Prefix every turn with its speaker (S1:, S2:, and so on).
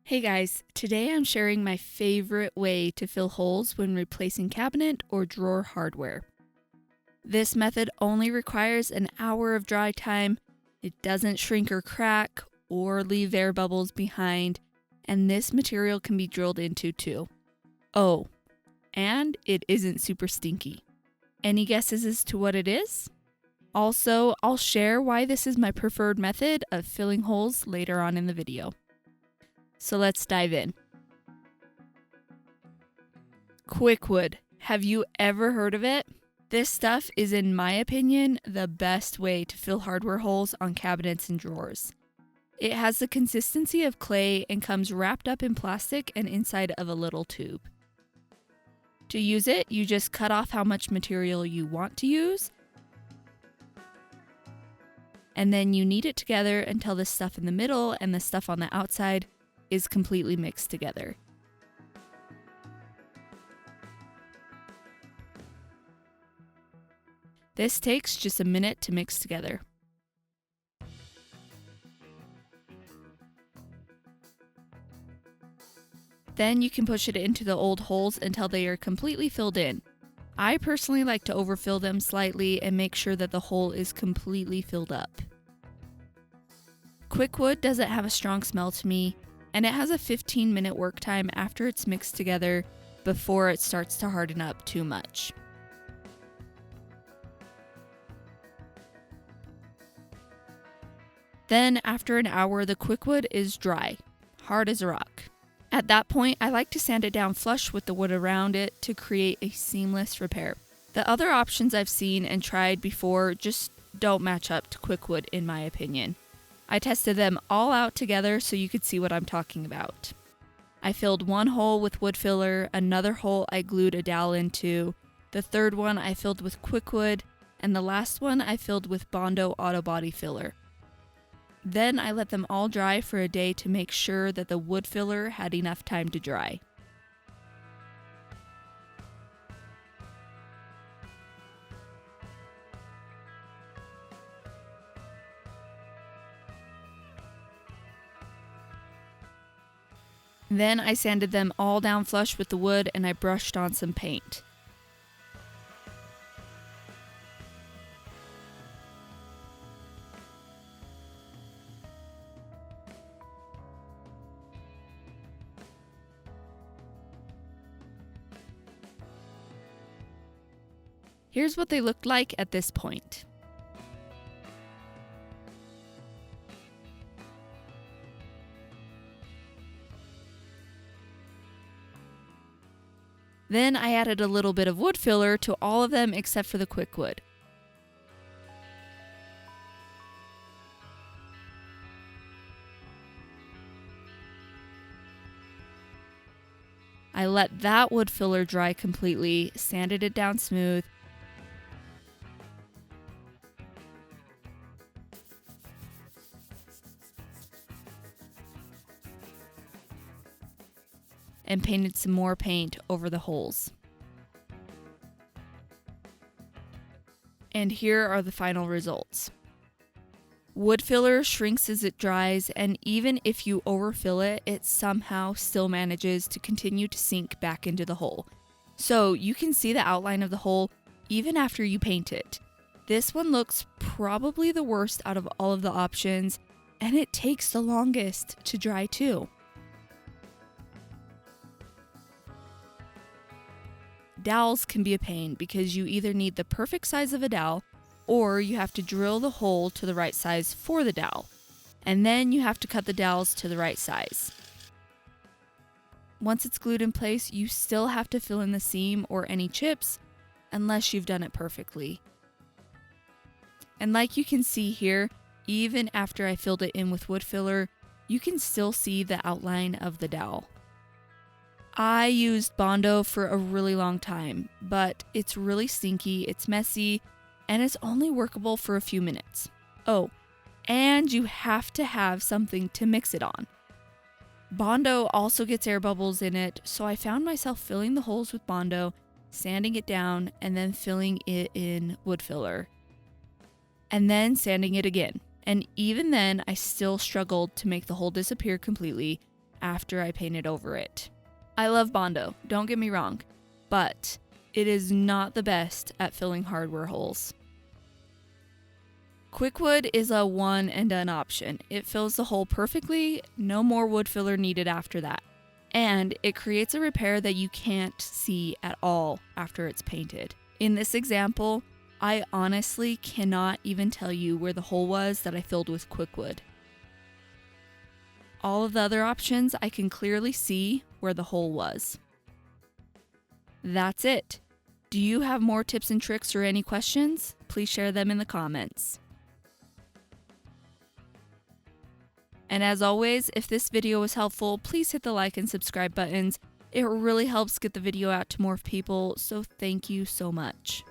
S1: Hey guys, today I'm sharing my favorite way to fill holes when replacing cabinet or drawer hardware. This method only requires an hour of dry time, it doesn't shrink or crack or leave air bubbles behind, and this material can be drilled into too. Oh, and it isn't super stinky. Any guesses as to what it is? Also, I'll share why this is my preferred method of filling holes later on in the video. So let's dive in. KwikWood. Have you ever heard of it? This stuff is, in my opinion, the best way to fill hardware holes on cabinets and drawers. It has the consistency of clay and comes wrapped up in plastic and inside of a little tube. To use it, you just cut off how much material you want to use, and then you knead it together until the stuff in the middle and the stuff on the outside is completely mixed together. This takes just a minute to mix together. Then you can push it into the old holes until they are completely filled in. I personally like to overfill them slightly and make sure that the hole is completely filled up. KwikWood doesn't have a strong smell to me, and it has a 15-minute work time after it's mixed together before it starts to harden up too much. Then after an hour, the KwikWood is dry, hard as a rock. At that point, I like to sand it down flush with the wood around it to create a seamless repair. The other options I've seen and tried before just don't match up to KwikWood in my opinion. I tested them all out together so you could see what I'm talking about. I filled one hole with wood filler, another hole I glued a dowel into, the third one I filled with KwikWood, and the last one I filled with Bondo auto body filler. Then I let them all dry for a day to make sure that the wood filler had enough time to dry. Then I sanded them all down flush with the wood and I brushed on some paint. Here's what they looked like at this point. Then I added a little bit of wood filler to all of them except for the KwikWood. I let that wood filler dry completely, sanded it down smooth, and painted some more paint over the holes. And here are the final results. Wood filler shrinks as it dries, and even if you overfill it, it somehow still manages to continue to sink back into the hole. So you can see the outline of the hole even after you paint it. This one looks probably the worst out of all of the options, and it takes the longest to dry too. Dowels can be a pain because you either need the perfect size of a dowel or you have to drill the hole to the right size for the dowel, and then you have to cut the dowels to the right size. Once it's glued in place, you still have to fill in the seam or any chips unless you've done it perfectly. And like you can see here, even after I filled it in with wood filler, you can still see the outline of the dowel. I used Bondo for a really long time, but it's really stinky, it's messy, and it's only workable for a few minutes. Oh, and you have to have something to mix it on. Bondo also gets air bubbles in it, so I found myself filling the holes with Bondo, sanding it down, and then filling it in wood filler. And then sanding it again. And even then, I still struggled to make the hole disappear completely, after I painted over it. I love Bondo, don't get me wrong, but it is not the best at filling hardware holes. KwikWood is a one and done option. It fills the hole perfectly, no more wood filler needed after that. And it creates a repair that you can't see at all after it's painted. In this example, I honestly cannot even tell you where the hole was that I filled with KwikWood. All of the other options, I can clearly see where the hole was. That's it. Do you have more tips and tricks or any questions? Please share them in the comments. And as always, if this video was helpful, please hit the like and subscribe buttons. It really helps get the video out to more people, so thank you so much.